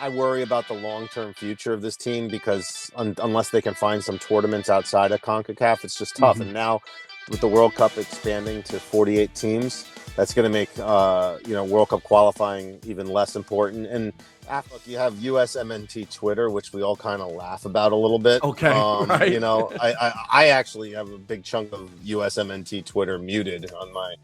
I worry about the long-term future of this team because unless they can find some tournaments outside of CONCACAF, it's just tough. And now with the World Cup expanding to 48 teams, that's going to make World Cup qualifying even less important. And look, you have USMNT Twitter, which we all kind of laugh about a little bit. Okay, right. I actually have a big chunk of USMNT Twitter muted on my.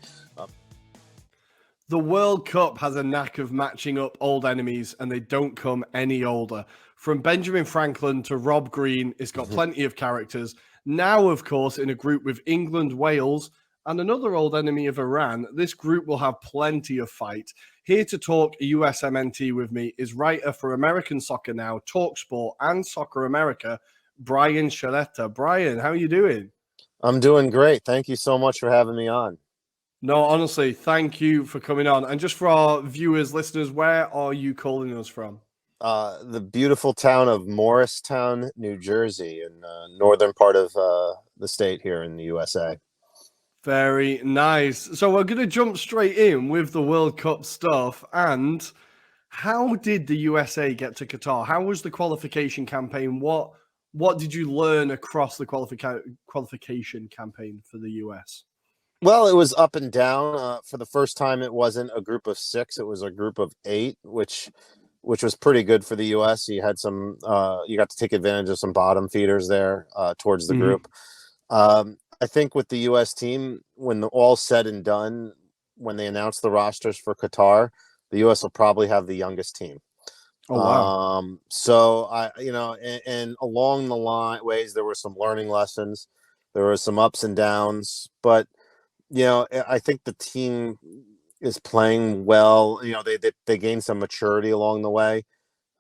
The World Cup has a knack of matching up old enemies, and they don't come any older. From Benjamin Franklin to Rob Green, it's got plenty of characters. Now, of course, in a group with England, Wales, and another old enemy of Iran, this group will have plenty of fight. Here to talk USMNT with me is writer for American Soccer Now, TalkSport, and Soccer America, Brian Sciaretta. Brian, how are you doing? I'm doing great. Thank you so much for having me on. No, honestly, thank you for coming on. And just for our viewers, listeners, where are you calling us from? The beautiful town of Morristown, New Jersey, in the northern part of the state here in the USA. Very nice. So we're going to jump straight in with the World Cup stuff. And how did the USA get to Qatar? How was the qualification campaign? What did you learn across the qualification campaign for the US? Well, it was up and down. For the first time, it wasn't a group of 6; it was a group of 8, which was pretty good for the U.S. You had some, you got to take advantage of some bottom feeders there towards the group. I think with the U.S. team, when all said and done, when they announce the rosters for Qatar, the U.S. will probably have the youngest team. Oh, wow. So and along the ways, there were some learning lessons. There were some ups and downs, but I think the team is playing well. They gained some maturity along the way,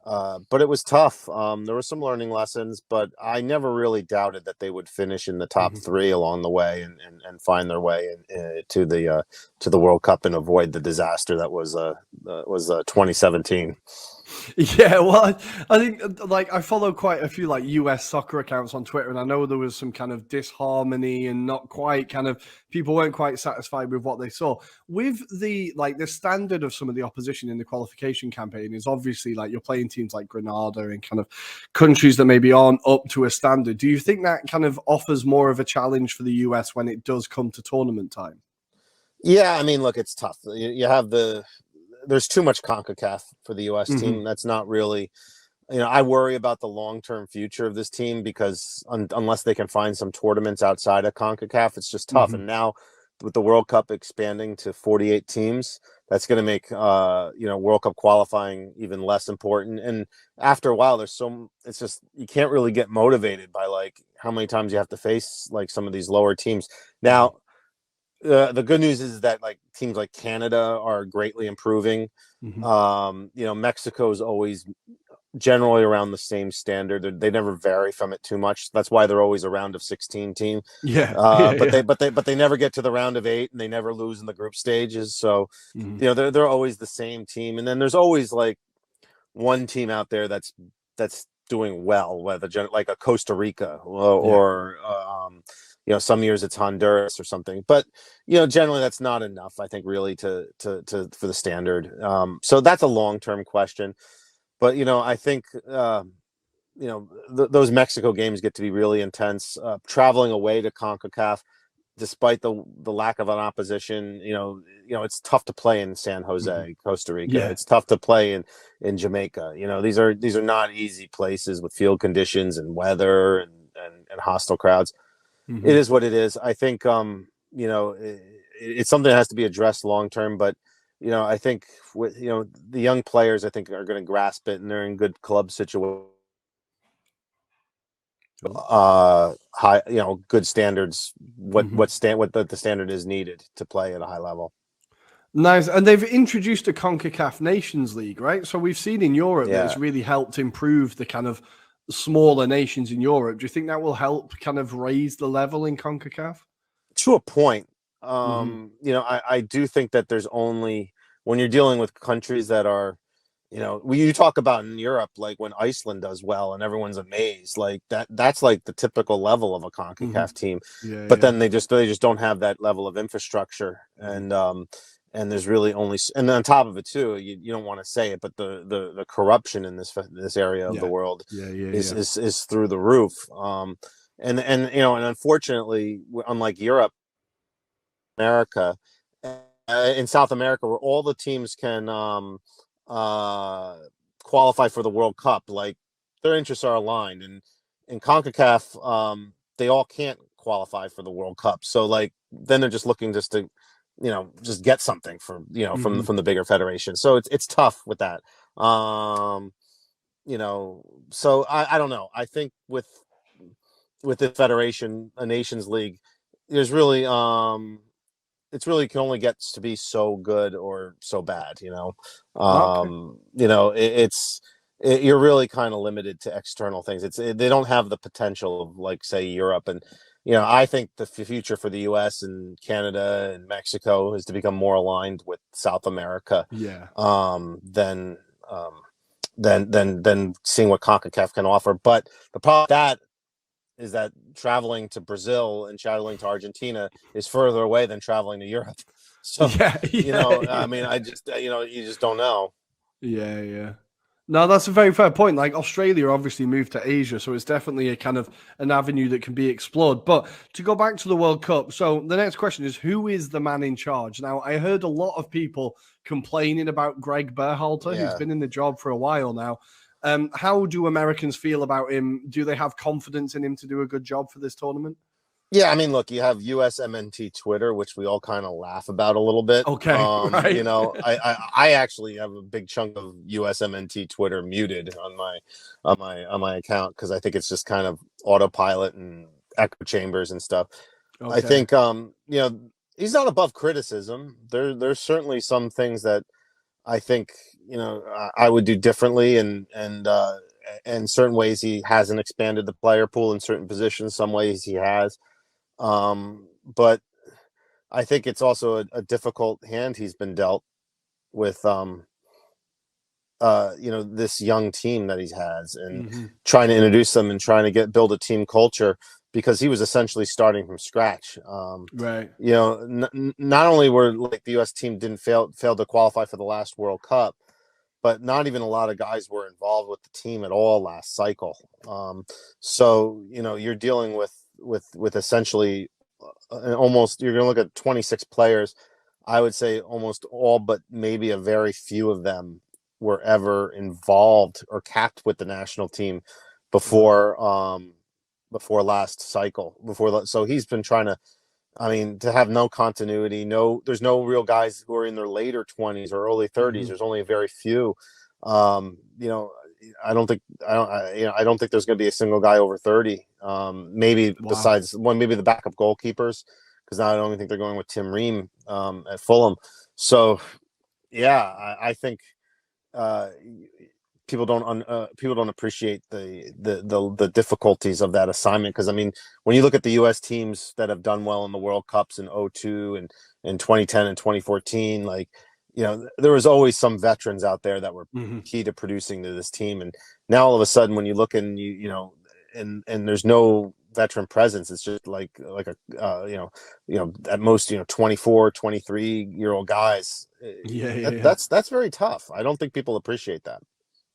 but it was tough. There were some learning lessons, but I never really doubted that they would finish in the top 3 along the way and find their way to the World Cup and avoid the disaster that was 2017. Yeah, well, I think I follow quite a few US soccer accounts on Twitter, and I know there was some kind of disharmony and not quite people weren't quite satisfied with what they saw. With the standard of some of the opposition in the qualification campaign is obviously you're playing teams like Grenada and kind of countries that maybe aren't up to a standard. Do you think that kind of offers more of a challenge for the US when it does come to tournament time? Yeah, I mean, look, it's tough. You have there's too much CONCACAF for the U.S. team. That's not really, I worry about the long-term future of this team because unless they can find some tournaments outside of CONCACAF, it's just tough. And now with the World Cup expanding to 48 teams, that's going to make, World Cup qualifying even less important. And after a while, it's just, you can't really get motivated by how many times you have to face some of these lower teams. Now, the good news is that teams like Canada are greatly improving. Mexico is always generally around the same standard. They never vary from it too much. That's why they're always a round of 16 team. But they never get to the round of 8, and they never lose in the group stages. So they're always the same team. And then there's always one team out there that's doing well, whether like a Costa Rica or some years it's Honduras or something, but generally that's not enough, I think, really to for the standard. So that's a long-term question, but I think those Mexico games get to be really intense. Traveling away to CONCACAF, despite the lack of an opposition, it's tough to play in San Jose, Costa Rica. It's tough to play in Jamaica. These are not easy places with field conditions and weather and hostile crowds. It is what it is. I think, it's something that has to be addressed long term. But, I think with the young players, I think are going to grasp it, and they're in good club situation. High, good standards. What the standard is needed to play at a high level. Nice. And they've introduced a CONCACAF Nations League, right? So we've seen in Europe that it's really helped improve the kind of smaller nations in Europe. Do you think that will help kind of raise the level in CONCACAF? To a point. I do think that there's only, when you're dealing with countries that are, you talk about in Europe, when Iceland does well and everyone's amazed, that's the typical level of a CONCACAF team. Then they just don't have that level of infrastructure. And and there's really only, and on top of it too, you don't want to say it, but the corruption in this area of the world is through the roof. And unfortunately, unlike Europe, America, in South America, where all the teams can qualify for the World Cup, like their interests are aligned, and in CONCACAF, they all can't qualify for the World Cup. So like then they're just looking just to just get something from from the bigger federation. So it's tough with that. So I don't know. I think with the federation, a Nations League, there's really it's really can only get to be so good or so bad. You're really kind of limited to external things. They don't have the potential of like say Europe, and I think the future for the U.S. and Canada and Mexico is to become more aligned with South America. Than seeing what CONCACAF can offer. But the problem with that is that traveling to Brazil and traveling to Argentina is further away than traveling to Europe. So I mean, I just you just don't know. Yeah. No, that's a very fair point. Like Australia obviously moved to Asia, so it's definitely a kind of an avenue that can be explored. But to go back to the World Cup, so the next question is, who is the man in charge? Now, I heard a lot of people complaining about Gregg Berthalter, who's been in the job for a while now. How do Americans feel about him? Do they have confidence in him to do a good job for this tournament? Yeah, I mean, look, you have USMNT Twitter, which we all kind of laugh about a little bit. Okay, right. I actually have a big chunk of USMNT Twitter muted on my account because I think it's just kind of autopilot and echo chambers and stuff. Okay. I think he's not above criticism. There's certainly some things that I think I would do differently, and in certain ways he hasn't expanded the player pool in certain positions. Some ways he has. But I think it's also a difficult hand he's been dealt with, this young team that he has, and trying to introduce them and trying to build a team culture, because he was essentially starting from scratch. Right. Not only were like the U.S. team didn't fail to qualify for the last World Cup, but not even a lot of guys were involved with the team at all last cycle. So you're dealing with essentially almost, you're going to look at 26 players. I would say almost all but maybe a very few of them were ever involved or capped with the national team before last cycle. So he's been trying to, to have no continuity. There's no real guys who are in their later 20s or early 30s. There's only a very few. I don't think there's going to be a single guy over 30. Maybe besides one, maybe the backup goalkeepers, because now I don't think they're going with Tim Ream at Fulham. So, yeah, I think people don't appreciate the difficulties of that assignment. Because when you look at the U.S. teams that have done well in the World Cups in 2002 and in 2010 and 2014, like. There was always some veterans out there that were key to producing to this team, and now all of a sudden, when you look and and there's no veteran presence, it's just like a at most 24, 23-year-old guys. That's very tough. I don't think people appreciate that.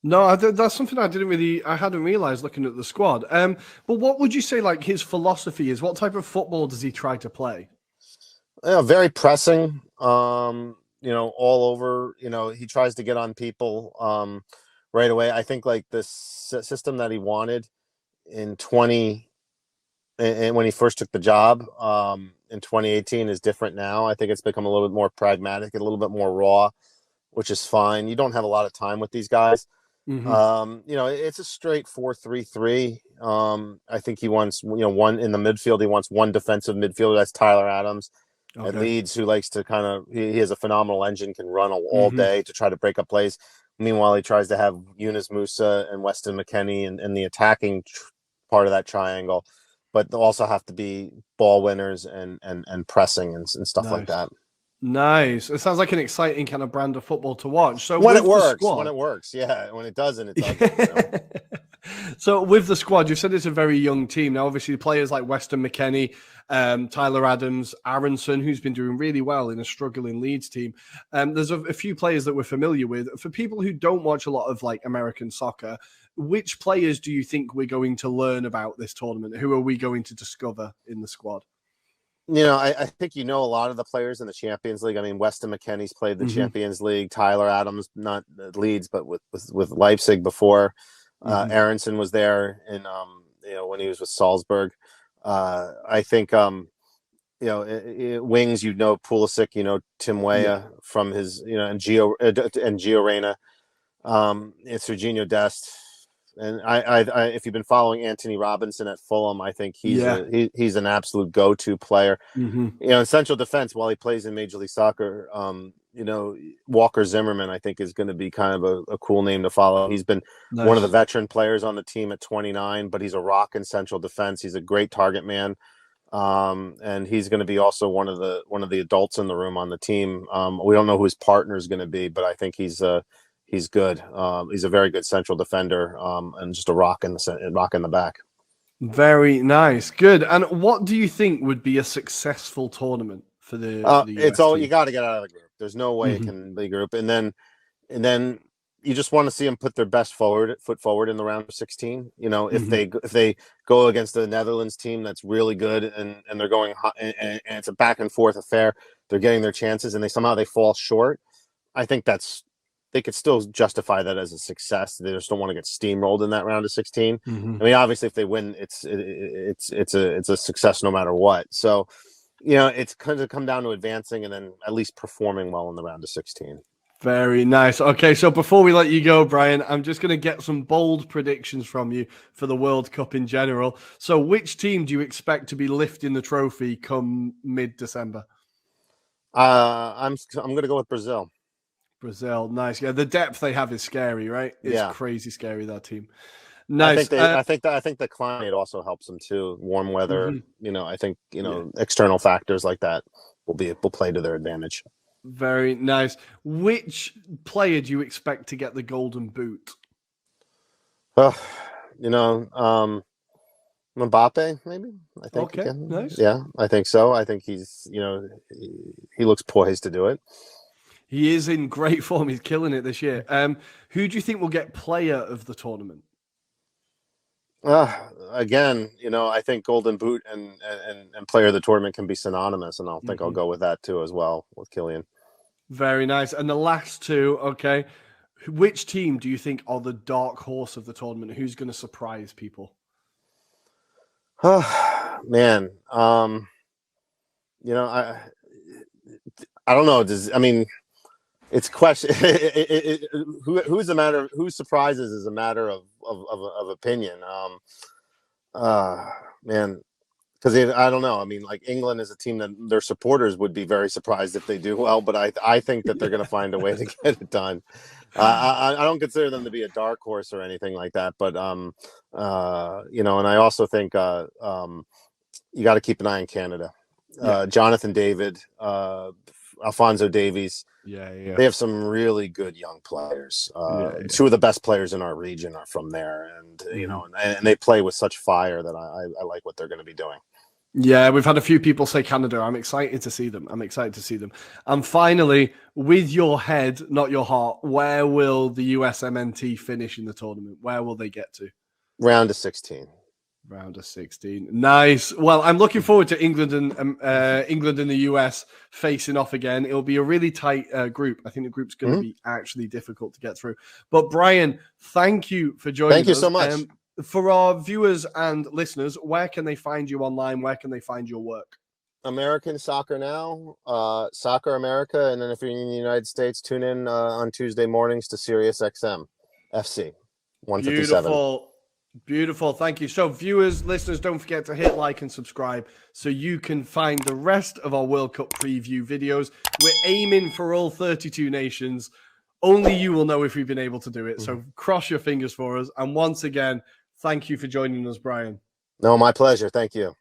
No, that's something I hadn't realized looking at the squad. But what would you say like his philosophy is? What type of football does he try to play? Very pressing. All over, he tries to get on people right away. I think like this system that he wanted in when he first took the job in 2018 is different now. I think it's become a little bit more pragmatic, a little bit more raw, which is fine. You don't have a lot of time with these guys. It's a straight 4-3-3. I think he wants, one in the midfield. He wants one defensive midfielder. That's Tyler Adams. Okay. At Leeds, who likes to kind of, he has a phenomenal engine, can run all day to try to break up plays. Meanwhile, he tries to have Yunus Musa and Weston McKennie and the attacking part of that triangle, but they'll also have to be ball winners and pressing and stuff like that. Nice. It sounds like an exciting kind of brand of football to watch. So when it works, yeah. When it doesn't, it's ugly. So with the squad, you said it's a very young team. Now, obviously, players like Weston McKennie, Tyler Adams, Aronson, who's been doing really well in a struggling Leeds team. There's a few players that we're familiar with. For people who don't watch a lot of like American soccer, which players do you think we're going to learn about this tournament? Who are we going to discover in the squad? I think a lot of the players in the Champions League. I mean, Weston McKennie's played the Champions League. Tyler Adams, not Leeds, but with Leipzig before. Aronson was there, and when he was with Salzburg. I think wings. Pulisic. Tim Weah from his and Gio Reyna. It's Serginho Dest. And I, if you've been following Anthony Robinson at Fulham, I think he's an absolute go-to player. In central defense, while he plays in Major League Soccer, Walker Zimmerman, I think, is going to be kind of a cool name to follow. He's been one of the veteran players on the team at 29, but he's a rock in central defense. He's a great target man, and he's going to be also one of the adults in the room on the team. We don't know who his partner is going to be, but I think he's good. He's a very good central defender, and just a rock in the back. Very nice, good. And what do you think would be a successful tournament for the US all team? You got to get out of the group. There's no way it can be a group, and then you just want to see them put their best foot forward in the round of 16. If they go against the Netherlands team that's really good and they're going hot, and it's a back and forth affair, they're getting their chances, and they fall short. I think they could still justify that as a success. They just don't want to get steamrolled in that round of 16. I mean, obviously, if they win, it's a success no matter what. So, it's going to come down to advancing and then at least performing well in the round of 16. Very nice. Okay, so before we let you go, Brian, I'm just going to get some bold predictions from you for the World Cup in general. So, which team do you expect to be lifting the trophy come mid-December? I'm going to go with Brazil. Brazil, nice. Yeah, the depth they have is scary, right? It's crazy scary, that team. Nice. I think the climate also helps them too. Warm weather, I think external factors like that will play to their advantage. Very nice. Which player do you expect to get the Golden Boot? Mbappe, maybe. I think. Okay, nice. Yeah, I think so. I think he's, he looks poised to do it. He is in great form. He's killing it this year. Who do you think will get player of the tournament? Again, I think Golden Boot and player of the tournament can be synonymous, and I'll go with that too as well with Kylian. Very nice. And the last two, okay. Which team do you think are the dark horse of the tournament? Who's going to surprise people? Man, I don't know. It's question. Who's a matter. Who surprises is a matter of opinion. Man, because I don't know. I mean, like England is a team that their supporters would be very surprised if they do well, but I think that they're going to find a way to get it done. I don't consider them to be a dark horse or anything like that, but and I also think you got to keep an eye on Canada. Jonathan David, Alphonso Davies. Yeah. They have some really good young players. Two of the best players in our region are from there, and and they play with such fire that I like what they're going to be doing. Yeah, we've had a few people say Canada. I'm excited to see them. And finally, with your head, not your heart, where will the USMNT finish in the tournament? Where will they get to? Round of 16. Round of 16. Nice. Well, I'm looking forward to England and the US facing off again. It'll be a really tight group. I think the group's going to be actually difficult to get through. But Brian, thank you for joining us. Thank you so much. For our viewers and listeners, where can they find you online? Where can they find your work? American Soccer Now, Soccer America, and then if you're in the United States, tune in on Tuesday mornings to Sirius XM FC 157. Beautiful. Thank you. So viewers, listeners, don't forget to hit like and subscribe so you can find the rest of our World Cup preview videos. We're aiming for all 32 nations. Only you will know if we've been able to do it. So cross your fingers for us. And once again, thank you for joining us, Brian. No, my pleasure. Thank you.